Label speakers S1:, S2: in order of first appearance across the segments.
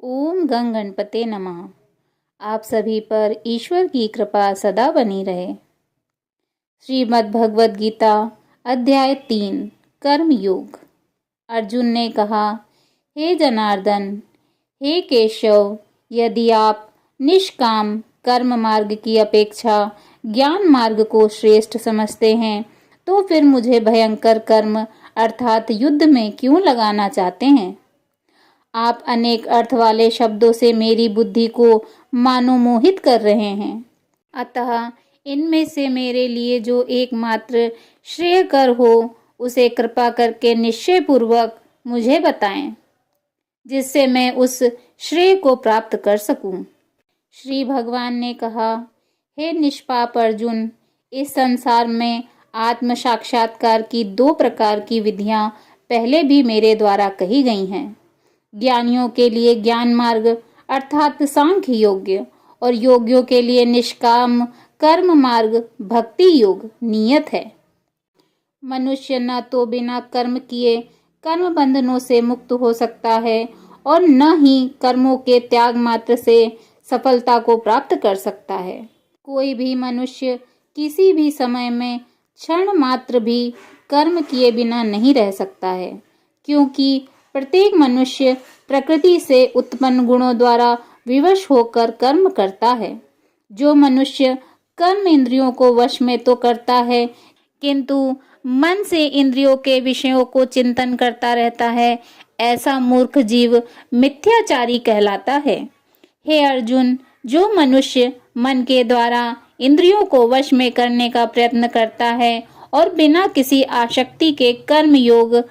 S1: ओम गंग गणपते नमः। आप सभी पर ईश्वर की कृपा सदा बनी रहे। श्रीमद् भगवद गीता अध्याय 3 कर्म योग। अर्जुन ने कहा, हे जनार्दन, हे केशव, यदि आप निष्काम कर्म मार्ग की अपेक्षा ज्ञान मार्ग को श्रेष्ठ समझते हैं तो फिर मुझे भयंकर कर्म अर्थात युद्ध में क्यों लगाना चाहते हैं। आप अनेक अर्थ वाले शब्दों से मेरी बुद्धि को मनोमोहित कर रहे हैं। अतः इनमें से मेरे लिए जो एकमात्र श्रेयकर हो उसे कृपा करके निश्चय पूर्वक मुझे बताएं, जिससे मैं उस श्रेय को प्राप्त कर सकूं। श्री भगवान ने कहा, हे निष्पाप अर्जुन, इस संसार में आत्म साक्षात्कार की 2 प्रकार की विधियां पहले भी मेरे द्वारा कही गई हैं। ज्ञानियों के लिए ज्ञान मार्ग अर्थात सांख्य योग और योगियों के लिए निष्काम कर्म मार्ग भक्ति योग नियत है। मनुष्य न तो बिना कर्म किए कर्म बंधनों से मुक्त हो सकता है और न ही कर्मों के त्याग मात्र से सफलता को प्राप्त कर सकता है। कोई भी मनुष्य किसी भी समय में क्षण मात्र भी कर्म किए बिना नहीं रह सकता है, क्योंकि प्रत्येक मनुष्य प्रकृति से उत्पन्न गुणों द्वारा विवश होकर कर्म करता है। जो मनुष्य कर्म इंद्रियों को वश में तो करता है, किंतु मन से इंद्रियों के विषयों को चिंतन करता रहता है, ऐसा मूर्ख जीव मिथ्याचारी कहलाता है। हे अर्जुन, जो मनुष्य मन के द्वारा इंद्रियों को वश में करने का प्रयत्न करता है और बिना किसी आसक्ति के कर्म योग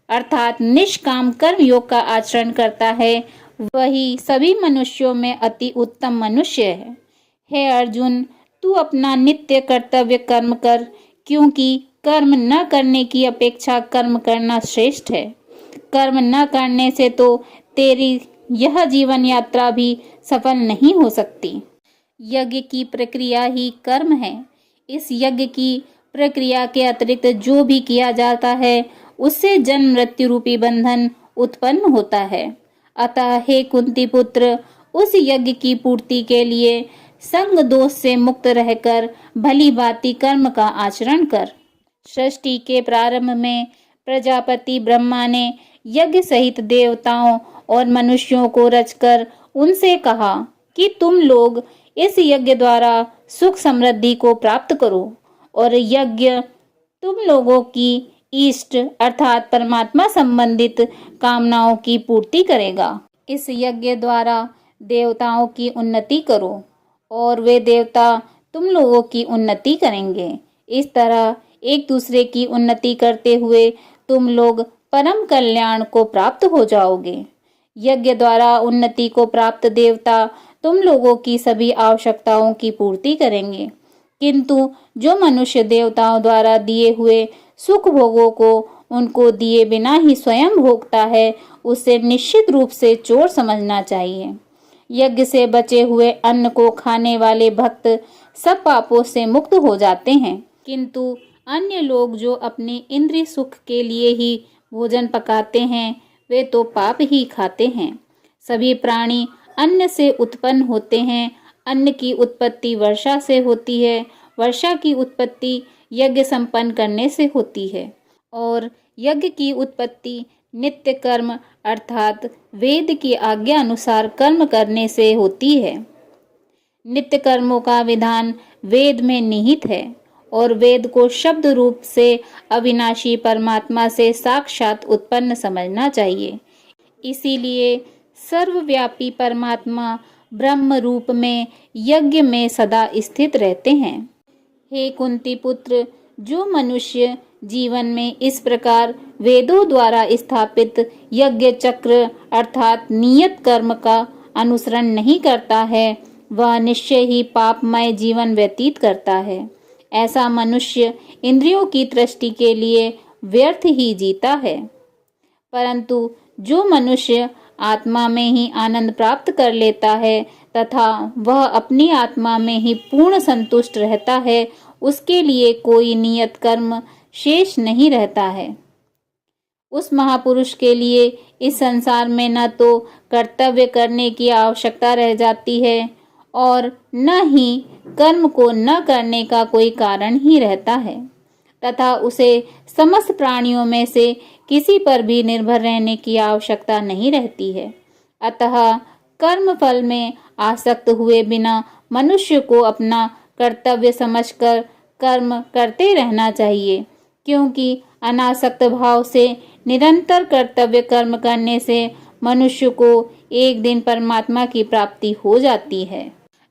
S1: अर्थात निष्काम कर्म योग का आचरण करता है, वही सभी मनुष्यों में अति उत्तम मनुष्य है। हे अर्जुन, तू अपना नित्य कर्तव्य कर्म कर, क्योंकि कर्म न करने की अपेक्षा कर्म करना श्रेष्ठ है। कर्म न करने से तो तेरी यह जीवन यात्रा भी सफल नहीं हो सकती। यज्ञ की प्रक्रिया ही कर्म है। इस यज्ञ की प्रक्रिया के अतिरिक्त जो भी किया जाता है उससे जन्म मृत्यु रूपी बंधन उत्पन्न होता है। अतः हे कुंती पुत्र, उस यज्ञ की पूर्ति के लिए संग दोष से मुक्त रहकर भली भांति कर्म का आचरण कर। सृष्टि के प्रारंभ में प्रजापति ब्रह्मा ने यज्ञ सहित देवताओं और मनुष्यों को रचकर उनसे कहा कि तुम लोग इस यज्ञ द्वारा सुख समृद्धि को प्राप्त करो, और यज्ञ तुम लोगों की इष्ट अर्थात परमात्मा संबंधित कामनाओं की पूर्ति करेगा। इस यज्ञ द्वारा देवताओं की उन्नति करो और वे देवता तुम लोगों की उन्नति करेंगे। इस तरह एक दूसरे की उन्नति करते हुए तुम लोग परम कल्याण को प्राप्त हो जाओगे। यज्ञ द्वारा उन्नति को प्राप्त देवता तुम लोगों की सभी आवश्यकताओं की पूर्ति करेंगे, किंतु जो मनुष्य देवताओं द्वारा दिए हुए सुख भोगों को उनको दिए बिना ही स्वयं भोगता है, उसे निश्चित रूप से चोर समझना चाहिए। यज्ञ से बचे हुए अन्न को खाने वाले भक्त सब पापों से मुक्त हो जाते हैं, किंतु अन्य लोग जो अपने इंद्रिय सुख के लिए ही भोजन पकाते हैं, वे तो पाप ही खाते हैं। सभी प्राणी अन्न से उत्पन्न होते हैं। अन्न की उत्पत्ति वर्षा से होती है, वर्षा की उत्पत्ति यज्ञ संपन्न करने से होती है, और यज्ञ की उत्पत्ति नित्य कर्म अर्थात वेद की आज्ञा अनुसार कर्म करने से होती है। नित्य कर्मों का विधान वेद में निहित है और वेद को शब्द रूप से अविनाशी परमात्मा से साक्षात उत्पन्न समझना चाहिए। इसीलिए सर्वव्यापी परमात्मा ब्रह्म रूप में यज्ञ में सदा स्थित रहते हैं। हे कुंती पुत्र, जो मनुष्य जीवन में इस प्रकार वेदों द्वारा स्थापित यज्ञ चक्र अर्थात नियत कर्म का अनुसरण नहीं करता है, वह निश्चय ही पापमय जीवन व्यतीत करता है। ऐसा मनुष्य इंद्रियों की तृष्टि के लिए व्यर्थ ही जीता है। परंतु जो मनुष्य आत्मा में ही आनंद प्राप्त कर लेता है तथा वह अपनी आत्मा में ही पूर्ण संतुष्ट रहता है, उसके लिए कोई नियत कर्म शेष नहीं रहता है। उस महापुरुष के लिए इस संसार में न तो कर्तव्य करने की आवश्यकता रह जाती है और न ही कर्म को न करने का कोई कारण ही रहता है, तथा उसे समस्त प्राणियों में से किसी पर भी निर्भर रहने की आवश्यकता नहीं रहती है। अतः कर्म फल में आसक्त हुए बिना मनुष्य को अपना कर्तव्य समझकर कर्म करते रहना चाहिए, क्योंकि अनासक्त भाव से निरंतर कर्तव्य कर्म करने से मनुष्य को एक दिन परमात्मा की प्राप्ति हो जाती है।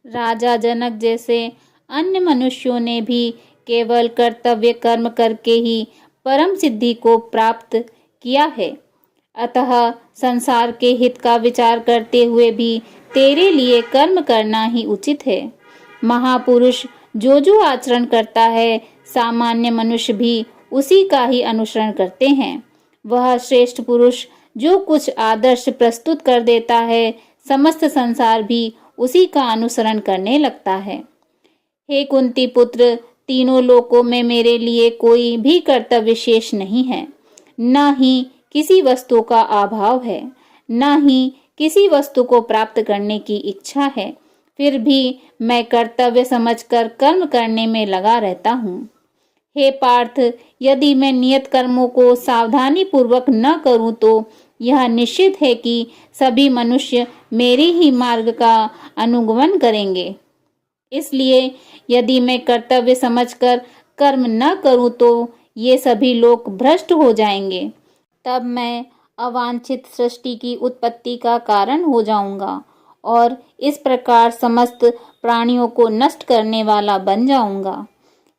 S1: राजा जनक जैसे अन्य मनुष्यों ने भी केवल कर्तव्य कर्म करके ही परम सिद्धि को प्राप्त किया है। अतः संसार के हित का विचार करते हुए भी तेरे लिए कर्म करना ही उचित है। महापुरुष जो आचरण करता है, सामान्य मनुष्य भी उसी का ही अनुसरण करते हैं। वह श्रेष्ठ पुरुष जो कुछ आदर्श प्रस्तुत कर देता है, समस्त संसार भी उसी का अनुसरण करने लगता है। हे कुंती पुत्र, तीनों लोकों में मेरे लिए कोई भी कर्तव्य शेष नहीं है। न ही किसी वस्तु का अभाव है, न ही किसी वस्तु को प्राप्त करने की इच्छा है। फिर भी मैं कर्तव्य समझकर कर्म करने में लगा रहता हूँ। हे पार्थ, यदि मैं नियत कर्मों को सावधानी पूर्वक न करूं तो यह निश्चित है कि सभी मनुष्य मेरे ही मार्ग का अनुगमन करेंगे। इसलिए यदि मैं कर्तव्य समझकर कर्म न करूं तो ये सभी लोग भ्रष्ट हो जाएंगे। तब मैं अवांछित सृष्टि की उत्पत्ति का कारण हो जाऊंगा और इस प्रकार समस्त प्राणियों को नष्ट करने वाला बन जाऊंगा।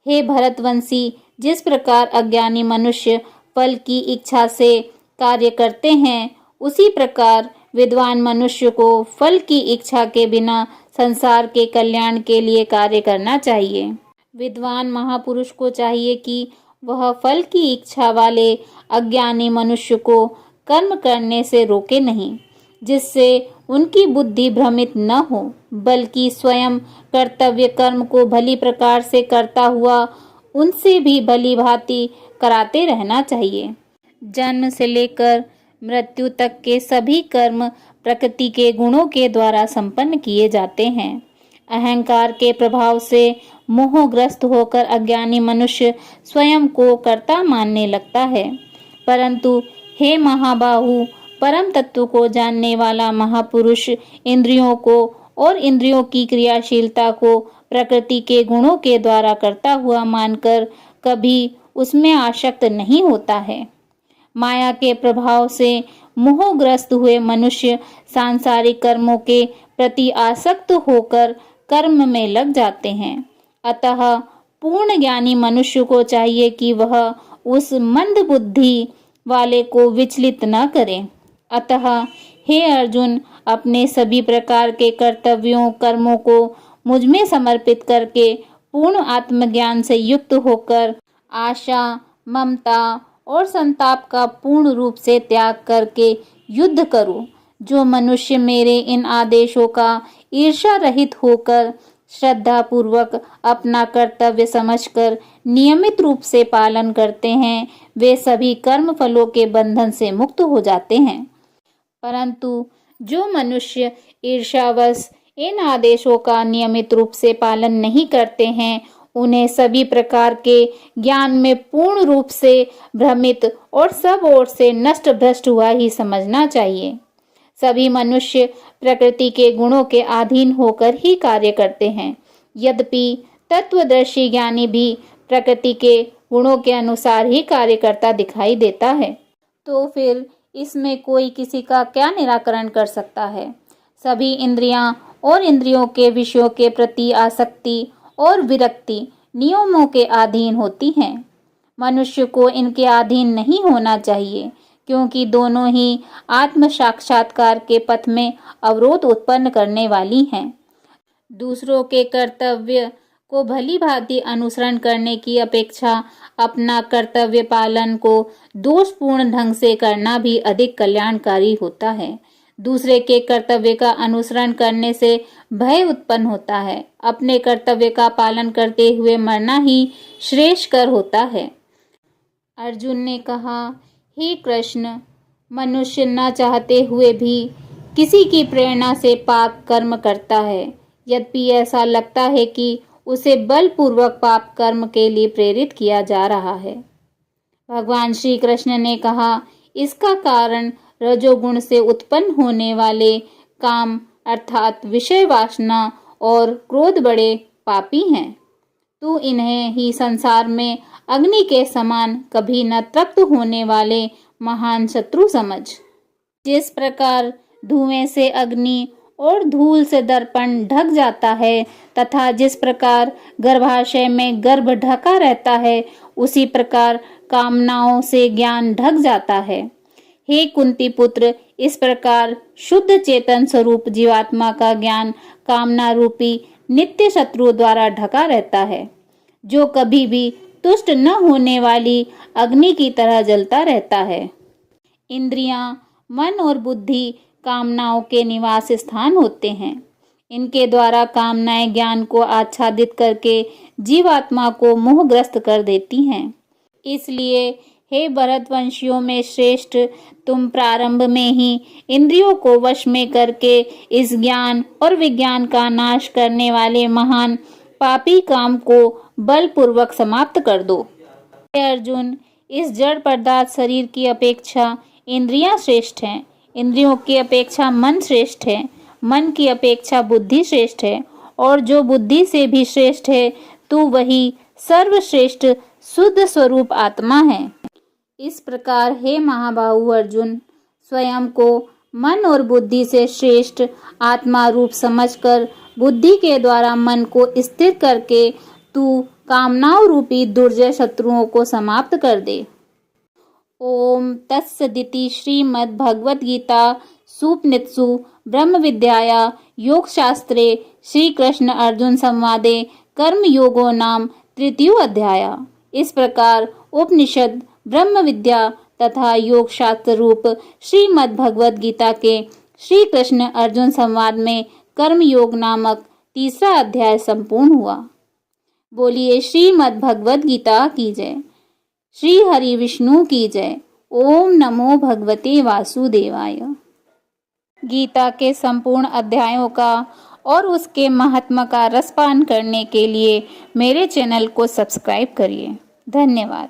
S1: हे भरतवंशी, जिस प्रकार अज्ञानी मनुष्य फल की इच्छा से कार्य करते हैं, उसी प्रकार विद्वान मनुष्य को फल की इच्छा के बिना संसार के कल्याण के लिए कार्य करना चाहिए। विद्वान महापुरुष को चाहिए कि वह फल की इच्छा वाले अज्ञानी मनुष्य को कर्म करने से रोके नहीं, जिससे उनकी बुद्धि भ्रमित न हो, बल्कि स्वयं कर्तव्य कर्म को भली प्रकार से करता हुआ उनसे भी भली भांति कराते रहना चाहिए। जन्म से लेकर मृत्यु तक के सभी कर्म प्रकृति के गुणों के द्वारा संपन्न किए जाते हैं। अहंकार के प्रभाव से मोहग्रस्त होकर अज्ञानी मनुष्य स्वयं को कर्ता मानने लगता है, परंतु हे महाबाहु, परम तत्व को जानने वाला महापुरुष इंद्रियों को और इंद्रियों की क्रियाशीलता को प्रकृति के गुणों के द्वारा करता हुआ मानकर कभी उसमें आसक्त नहीं होता है। माया के प्रभाव से मोहग्रस्त हुए मनुष्य सांसारिक कर्मों के प्रति आसक्त होकर कर्म में लग जाते हैं। अतः पूर्ण ज्ञानी मनुष्य को चाहिए कि वह उस मंद बुद्धि वाले को विचलित न करे। अतः हे अर्जुन, अपने सभी प्रकार के कर्तव्यों कर्मों को मुझ में समर्पित करके पूर्ण आत्मज्ञान से युक्त होकर आशा, ममता और संताप का पूर्ण रूप से त्याग करके युद्ध करो। जो मनुष्य मेरे इन आदेशों का ईर्ष्या रहित होकर श्रद्धा पूर्वक अपना कर्तव्य समझकर नियमित रूप से पालन करते हैं, वे सभी कर्म फलों के बंधन से मुक्त हो जाते हैं। परंतु जो मनुष्य ईर्ष्यावश इन आदेशों का नियमित रूप से पालन नहीं करते हैं, उन्हें सभी प्रकार के ज्ञान में पूर्ण रूप से भ्रमित और सब ओर से नष्ट भ्रष्ट हुआ ही समझना चाहिए। सभी मनुष्य प्रकृति के गुणों के अधीन होकर ही कार्य करते हैं, यद्यपि तत्वदर्शी ज्ञानी भी प्रकृति के गुणों के अनुसार ही कार्य करता दिखाई देता है। तो फिर इसमें कोई किसी का क्या निराकरण कर सकता है? सभी इंद्रियां और इंद्रियों के विषयों के प्रति आसक्ति और विरक्ति नियमों के अधीन होती हैं। मनुष्य को इनके अधीन नहीं होना चाहिए, क्योंकि दोनों ही आत्म साक्षात्कार के पथ में अवरोध उत्पन्न करने वाली हैं। दूसरों के कर्तव्य को भली भांति अनुसरण करने की अपेक्षा अपना कर्तव्य पालन को दोषपूर्ण ढंग से करना भी अधिक कल्याणकारी होता है। दूसरे के कर्तव्य का अनुसरण करने से भय उत्पन्न होता है। अपने कर्तव्य का पालन करते हुए मरना ही श्रेष्ठकर होता है। अर्जुन ने कहा, हे कृष्ण, मनुष्य न चाहते हुए भी किसी की प्रेरणा से पाप कर्म करता है, यद्यपि ऐसा लगता है कि उसे बलपूर्वक पाप कर्म के लिए प्रेरित किया जा रहा है। भगवान श्री कृष्ण ने कहा, इसका कारण रजोगुण से उत्पन्न होने वाले काम अर्थात विषय वासना और क्रोध बड़े पापी हैं। तू इन्हें ही संसार में अग्नि के समान कभी न तृप्त होने वाले महान शत्रु समझ। जिस प्रकार धुएं से अग्नि और धूल से दर्पण ढक जाता है तथा जिस प्रकार गर्भाशय में गर्भ ढका रहता है, उसी प्रकार कामनाओं से ज्ञान ढक जाता है। हे कुंती पुत्र, इस प्रकार शुद्ध चेतन स्वरूप जीवात्मा का ज्ञान कामना रूपी नित्य शत्रु द्वारा ढका रहता है, जो कभी भी तुष्ट न होने वाली अग्नि की तरह जलता रहता है। इंद्रियां, मन और बुद्धि कामनाओं के निवास स्थान होते हैं। इनके द्वारा कामनाएं ज्ञान को आच्छादित करके जीवात्मा को मोहग्रस्त कर देती हैं। इसलिए हे भरतवंशियों में श्रेष्ठ, तुम प्रारंभ में ही इंद्रियों को वश में करके इस ज्ञान और विज्ञान का नाश करने वाले महान पापी काम को बलपूर्वक समाप्त कर दो। हे अर्जुन, इस जड़ पदार्थ शरीर की अपेक्षा इंद्रियां श्रेष्ठ हैं, इंद्रियों की अपेक्षा मन श्रेष्ठ है, मन की अपेक्षा बुद्धि श्रेष्ठ है, और जो बुद्धि से भी श्रेष्ठ है, तू वही सर्वश्रेष्ठ शुद्ध स्वरूप आत्मा है। इस प्रकार हे महाबाहु अर्जुन, स्वयं को मन और बुद्धि से श्रेष्ठ आत्मा रूप समझकर बुद्धि के द्वारा मन को स्थिर करके तू कामनाओं रूपी दुर्जय शत्रुओं को समाप्त कर दे। ओम तत्सदिति श्रीमद् भगवद गीता सुपनिषत्सु ब्रह्म विद्याया योग शास्त्रे श्री कृष्ण अर्जुन संवादे कर्म योगो नाम तृतीयो अध्याय। इस प्रकार उपनिषद, ब्रह्म विद्या तथा योग शास्त्र रूप श्रीमद् भगवद गीता के श्री कृष्ण अर्जुन संवाद में कर्म योग नामक तीसरा अध्याय संपूर्ण हुआ। बोलिए श्रीमद् भगवद गीता की जय। श्री हरि विष्णु की जय। ओम नमो भगवते वासुदेवाय। गीता के संपूर्ण अध्यायों का और उसके महात्मा का रसपान करने के लिए मेरे चैनल को सब्सक्राइब करिए। धन्यवाद।